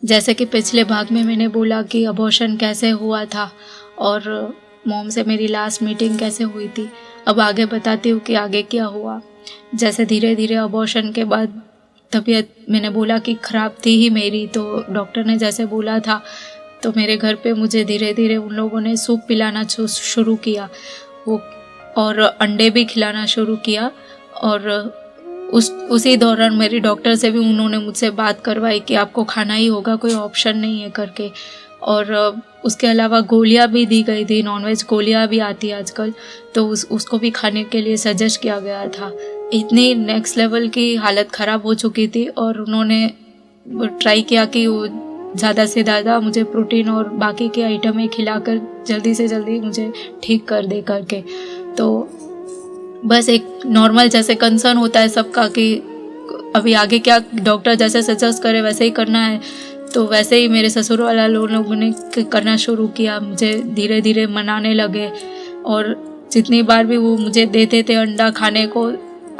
जैसे कि पिछले भाग में मैंने बोला कि अबॉर्शन कैसे हुआ था और मॉम से मेरी लास्ट मीटिंग कैसे हुई थी, अब आगे बताती हूँ कि आगे क्या हुआ। जैसे धीरे धीरे अबॉर्शन के बाद तबीयत मैंने बोला कि ख़राब थी ही मेरी, तो डॉक्टर ने जैसे बोला था तो मेरे घर पे मुझे धीरे धीरे उन लोगों ने सूप पिलाना शुरू किया वो, और अंडे भी खिलाना शुरू किया। और उसी दौरान मेरी डॉक्टर से भी उन्होंने मुझसे बात करवाई कि आपको खाना ही होगा, कोई ऑप्शन नहीं है करके। और उसके अलावा गोलियां भी दी गई थी, नॉनवेज गोलियां भी आती है आजकल, तो उसको भी खाने के लिए सजेस्ट किया गया था। इतनी नेक्स्ट लेवल की हालत ख़राब हो चुकी थी और उन्होंने ट्राई किया कि ज़्यादा से ज़्यादा मुझे प्रोटीन और बाकी के आइटमें खिलाकर जल्दी से जल्दी मुझे ठीक कर दे करके। तो बस एक नॉर्मल जैसे कंसर्न होता है सबका कि अभी आगे क्या डॉक्टर जैसे सजेस्ट करे वैसे ही करना है, तो वैसे ही मेरे ससुर वाला लोगों ने करना शुरू किया। मुझे धीरे धीरे मनाने लगे और जितनी बार भी वो मुझे देते थे अंडा खाने को,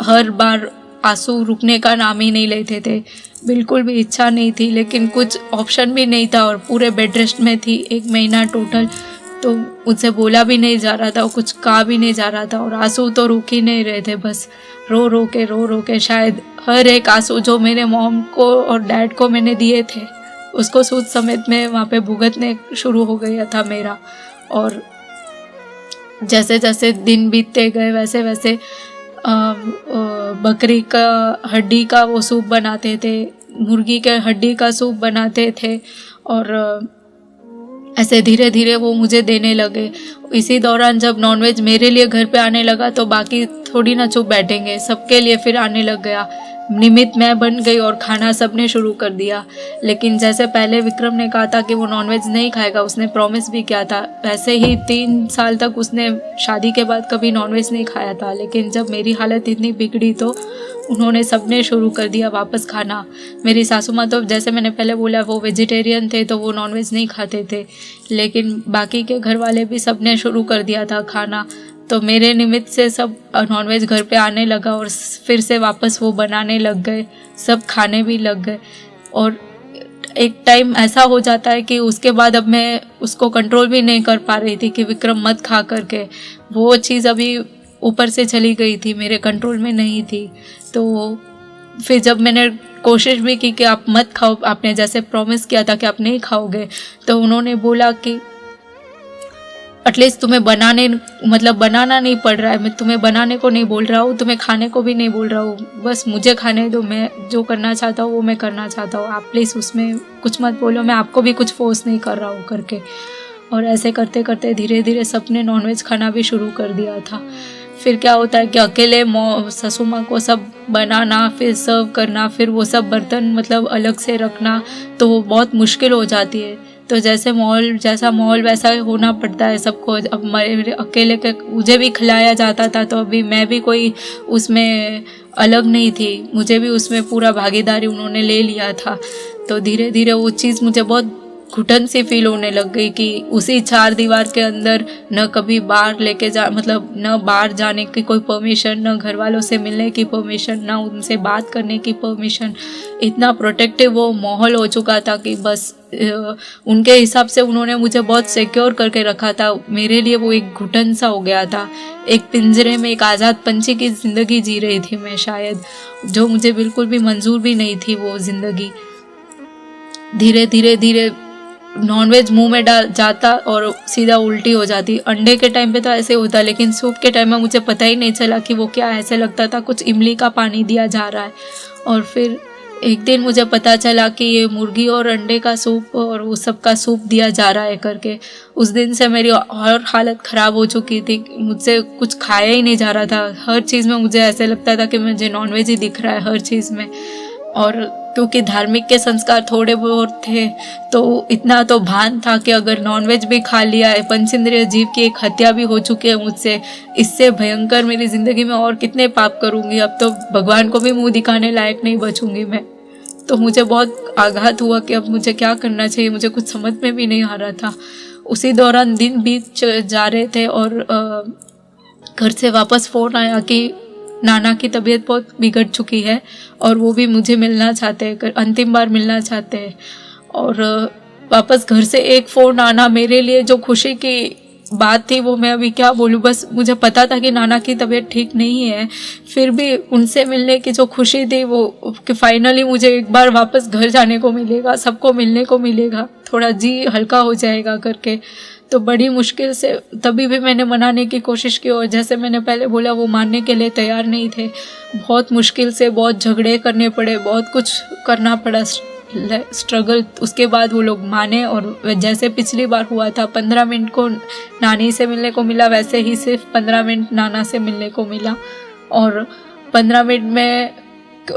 हर बार आंसू रुकने का नाम ही नहीं लेते थे। बिल्कुल भी इच्छा नहीं थी, लेकिन कुछ ऑप्शन भी नहीं था और पूरे बेड रेस्ट में थी 1 महीना टोटल, तो मुझसे बोला भी नहीं जा रहा था और कुछ कहा भी नहीं जा रहा था और आंसू तो रुक ही नहीं रहे थे। बस रो रो के शायद हर एक आंसू जो मेरे मॉम को और डैड को मैंने दिए थे उसको सूद समेत में वहाँ पे भुगतने शुरू हो गया था मेरा। और जैसे जैसे दिन बीतते गए वैसे वैसे बकरी का हड्डी का वो सूप बनाते थे, मुर्गी के हड्डी का सूप बनाते थे और ऐसे धीरे धीरे वो मुझे देने लगे। इसी दौरान जब नॉनवेज मेरे लिए घर पे आने लगा तो बाकी थोड़ी ना चुप बैठेंगे, सबके लिए फिर आने लग गया। निमित्त मैं बन गई और खाना सबने शुरू कर दिया। लेकिन जैसे पहले विक्रम ने कहा था कि वो नॉनवेज नहीं खाएगा, उसने प्रॉमिस भी किया था, वैसे ही 3 साल तक उसने शादी के बाद कभी नॉनवेज नहीं खाया था। लेकिन जब मेरी हालत इतनी बिगड़ी तो उन्होंने सबने शुरू कर दिया वापस खाना। मेरी सासू माँ तो जैसे मैंने पहले बोला वो वेजिटेरियन थे तो वो नॉनवेज नहीं खाते थे, लेकिन बाकी के घर वाले भी सबने शुरू कर दिया था खाना। तो मेरे निमित्त से सब नॉनवेज घर पे आने लगा और फिर से वापस वो बनाने लग गए, सब खाने भी लग गए। और एक टाइम ऐसा हो जाता है कि उसके बाद अब मैं उसको कंट्रोल भी नहीं कर पा रही थी कि विक्रम मत खा करके, वो चीज़ अभी ऊपर से चली गई थी, मेरे कंट्रोल में नहीं थी। तो फिर जब मैंने कोशिश भी की कि आप मत खाओ, आपने जैसे प्रॉमिस किया था कि आप नहीं खाओगे, तो उन्होंने बोला कि एटलीस्ट तुम्हें बनाना नहीं पड़ रहा है, मैं तुम्हें बनाने को नहीं बोल रहा हूँ, तुम्हें खाने को भी नहीं बोल रहा हूँ, बस मुझे खाने दो, मैं जो करना चाहता हूँ वो मैं करना चाहता हूँ, आप प्लीज़ उसमें कुछ मत बोलो, मैं आपको भी कुछ फोर्स नहीं कर रहा हूँ करके। और ऐसे करते करते धीरे धीरे सबने नॉनवेज खाना भी शुरू कर दिया था। फिर क्या होता है कि अकेले ससु माँ को सब बनाना, फिर सर्व करना, फिर वो सब बर्तन अलग से रखना, तो वो बहुत मुश्किल हो जाती है। तो जैसा माहौल वैसा होना पड़ता है सबको। अब मेरे अकेले के मुझे भी खिलाया जाता था, तो अभी मैं भी कोई उसमें अलग नहीं थी, मुझे भी उसमें पूरा भागीदारी उन्होंने ले लिया था। तो धीरे धीरे वो चीज़ मुझे बहुत घुटन सी फील होने लग गई कि उसी 4 दीवार के अंदर न कभी बाहर लेके जा न बाहर जाने की कोई परमिशन, न घर वालों से मिलने की परमिशन, न उनसे बात करने की परमिशन। इतना प्रोटेक्टिव वो माहौल हो चुका था कि बस उनके हिसाब से उन्होंने मुझे बहुत सिक्योर करके रखा था। मेरे लिए वो एक घुटन सा हो गया था, एक पिंजरे में एक आज़ाद पंछी की ज़िंदगी जी रही थी मैं शायद, जो मुझे बिल्कुल भी मंजूर भी नहीं थी वो ज़िंदगी। धीरे धीरे नॉनवेज मुंह में डाल जाता और सीधा उल्टी हो जाती। अंडे के टाइम पे तो ऐसे होता, लेकिन सूप के टाइम में मुझे पता ही नहीं चला कि वो क्या, ऐसे लगता था कुछ इमली का पानी दिया जा रहा है। और फिर एक दिन मुझे पता चला कि ये मुर्गी और अंडे का सूप और वो सब का सूप दिया जा रहा है करके। उस दिन से मेरी और हालत ख़राब हो चुकी थी, मुझसे कुछ खाया ही नहीं जा रहा था। हर चीज़ में मुझे ऐसे लगता था कि मुझे नॉनवेज ही दिख रहा है हर चीज़ में। और क्योंकि धार्मिक के संस्कार थोड़े बहुत थे तो इतना तो भान था कि अगर नॉनवेज भी खा लिया है, पंचेंद्रिय जीव की एक हत्या भी हो चुकी है मुझसे, इससे भयंकर मेरी ज़िंदगी में और कितने पाप करूँगी, अब तो भगवान को भी मुंह दिखाने लायक नहीं बचूंगी मैं। तो मुझे बहुत आघात हुआ कि अब मुझे क्या करना चाहिए, मुझे कुछ समझ में भी नहीं आ रहा था। उसी दौरान दिन बीत जा रहे थे और घर से वापस फ़ोन आया कि नाना की तबीयत बहुत बिगड़ चुकी है और वो भी मुझे मिलना चाहते हैं, अंतिम बार मिलना चाहते हैं। और वापस घर से एक फ़ोन आना मेरे लिए जो खुशी की बात थी वो मैं अभी क्या बोलूँ। बस मुझे पता था कि नाना की तबीयत ठीक नहीं है, फिर भी उनसे मिलने की जो खुशी थी वो कि फाइनली मुझे एक बार वापस घर जाने को मिलेगा, सबको मिलने को मिलेगा, थोड़ा जी हल्का हो जाएगा करके। तो बड़ी मुश्किल से तभी भी मैंने मनाने की कोशिश की और जैसे मैंने पहले बोला वो मानने के लिए तैयार नहीं थे। बहुत मुश्किल से बहुत झगड़े करने पड़े, बहुत कुछ करना पड़ा, स्ट्रगल। उसके बाद वो लोग माने और जैसे पिछली बार हुआ था 15 मिनट को नानी से मिलने को मिला, वैसे ही सिर्फ 15 मिनट नाना से मिलने को मिला। और 15 मिनट में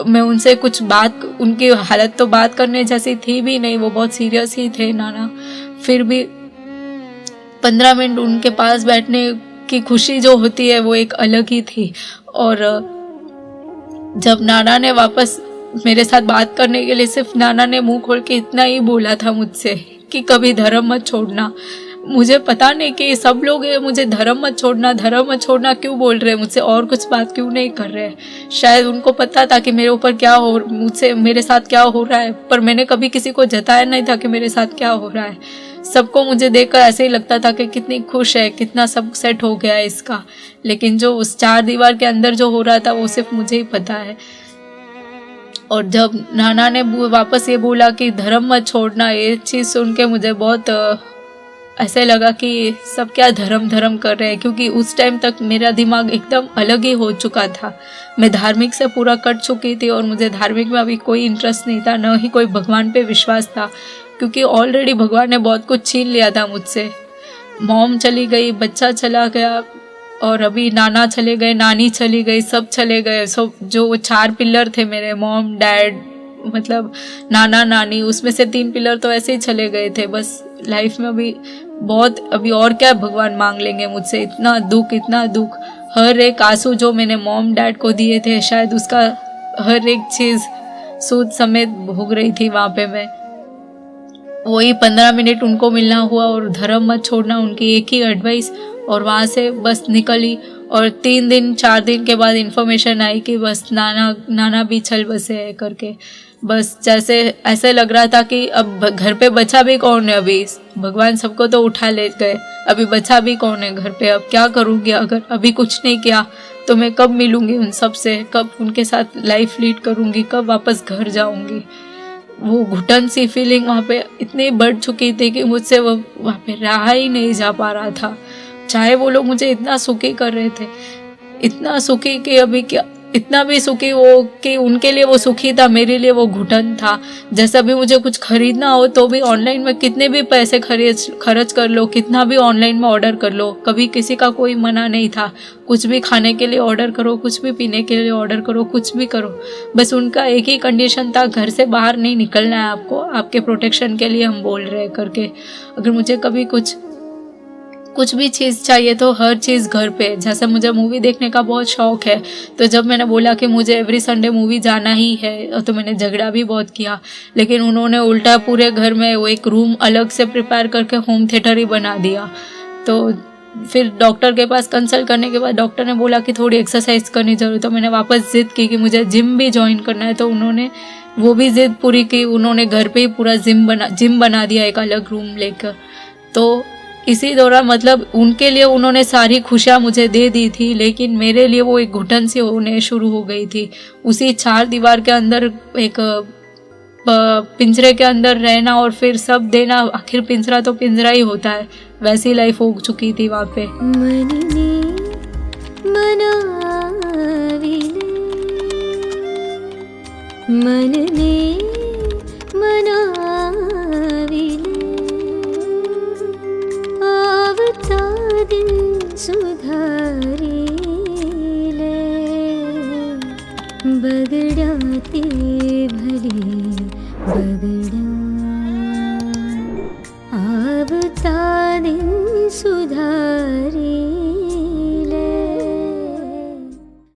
मैं उनसे कुछ बात, उनकी हालत तो बात करने जैसी थी भी नहीं, वो बहुत सीरियस ही थे नाना। फिर भी 15 मिनट उनके पास बैठने की खुशी जो होती है वो एक अलग ही थी। और जब नाना ने वापस मेरे साथ बात करने के लिए, सिर्फ नाना ने मुंह खोल के इतना ही बोला था मुझसे कि कभी धर्म मत छोड़ना। मुझे पता नहीं कि सब लोग मुझे धर्म मत छोड़ना क्यों बोल रहे हैं मुझसे, और कुछ बात क्यों नहीं कर रहे हैं। शायद उनको पता था कि मेरे ऊपर क्या हो, मुझसे मेरे साथ क्या हो रहा है, पर मैंने कभी किसी को जताया नहीं था कि मेरे साथ क्या हो रहा है। सबको मुझे देखकर ऐसे ही लगता था कि कितनी खुश है, कितना सब सेट हो गया है इसका। लेकिन जो उस 4 दीवार के अंदर जो हो रहा था वो सिर्फ मुझे ही पता है। और जब नाना ने वापस ये बोला कि धर्म मत छोड़ना, ये चीज़ सुन के मुझे बहुत ऐसे लगा कि सब क्या धर्म कर रहे हैं, क्योंकि उस टाइम तक मेरा दिमाग एकदम अलग ही हो चुका था। मैं धार्मिक से पूरा कट चुकी थी और मुझे धार्मिक में अभी कोई इंटरेस्ट नहीं था, न ही कोई भगवान पे विश्वास था, क्योंकि ऑलरेडी भगवान ने बहुत कुछ छीन लिया था मुझसे। मॉम चली गई, बच्चा चला गया, और अभी नाना चले गए, नानी चली गई, सब चले गए। सब जो 4 पिलर थे मेरे, मॉम डैड मतलब नाना नानी, उसमें से 3 पिलर तो ऐसे ही चले गए थे। बस लाइफ में अभी बहुत, अभी और क्या भगवान मांग लेंगे मुझसे। इतना दुख, हर एक आंसू जो मैंने मॉम डैड को दिए थे, शायद उसका हर एक चीज़ सूद समेत भोग रही थी वहाँ पे मैं। वही 15 मिनट उनको मिलना हुआ और धर्म मत छोड़ना, उनकी एक ही एडवाइस, और वहाँ से बस निकली। और 3 दिन 4 दिन के बाद इन्फॉर्मेशन आई कि बस नाना भी चल बसे है करके। बस जैसे ऐसे लग रहा था कि अब घर पे बचा भी कौन है, अभी भगवान सबको तो उठा ले गए, अभी बचा भी कौन है घर पे। अब क्या करूँगी, अगर अभी कुछ नहीं किया तो मैं कब मिलूँगी उन सब से, कब उनके साथ लाइफ लीड करूँगी, कब वापस घर जाऊँगी। वो घुटन सी फीलिंग वहाँ पे इतनी बढ़ चुकी थी कि मुझसे वो वहाँ पे रहा ही नहीं जा पा रहा था। चाहे वो लोग मुझे इतना सुखी कर रहे थे, इतना सुखी कि अभी क्या, इतना भी सुखी वो कि उनके लिए वो सुखी था, मेरे लिए वो घुटन था। जैसा भी मुझे कुछ खरीदना हो तो भी ऑनलाइन में कितने भी पैसे खर्च कर लो, कितना भी ऑनलाइन में ऑर्डर कर लो, कभी किसी का कोई मना नहीं था। कुछ भी खाने के लिए ऑर्डर करो, कुछ भी पीने के लिए ऑर्डर करो, कुछ भी करो। बस उनका एक ही कंडीशन था, घर से बाहर नहीं निकलना है आपको, आपके प्रोटेक्शन के लिए हम बोल रहे हैं करके। अगर मुझे कभी कुछ भी चीज़ चाहिए तो हर चीज़ घर पे। जैसे मुझे मूवी देखने का बहुत शौक है, तो जब मैंने बोला कि मुझे एवरी संडे मूवी जाना ही है, तो मैंने झगड़ा भी बहुत किया, लेकिन उन्होंने उल्टा पूरे घर में वो एक रूम अलग से प्रिपेयर करके होम थिएटर ही बना दिया। तो फिर डॉक्टर के पास कंसल्ट करने के बाद डॉक्टर ने बोला कि थोड़ी एक्सरसाइज करनी जरूरी, तो मैंने वापस जिद की कि मुझे जिम भी ज्वाइन करना है, तो उन्होंने वो भी जिद पूरी की। उन्होंने घर पे ही पूरा जिम बना दिया, एक अलग रूम लेकर। तो इसी दौरान मतलब उनके लिए उन्होंने सारी खुशियाँ मुझे दे दी थी, लेकिन मेरे लिए वो एक घुटन सी होने शुरू हो गई थी। उसी 4 दीवार के अंदर, एक पिंजरे के अंदर रहना और फिर सब देना, आखिर पिंजरा तो पिंजरा ही होता है, वैसी लाइफ हो चुकी थी वहाँ पे। सुधारी ले बगड़ाती भली बगड़ा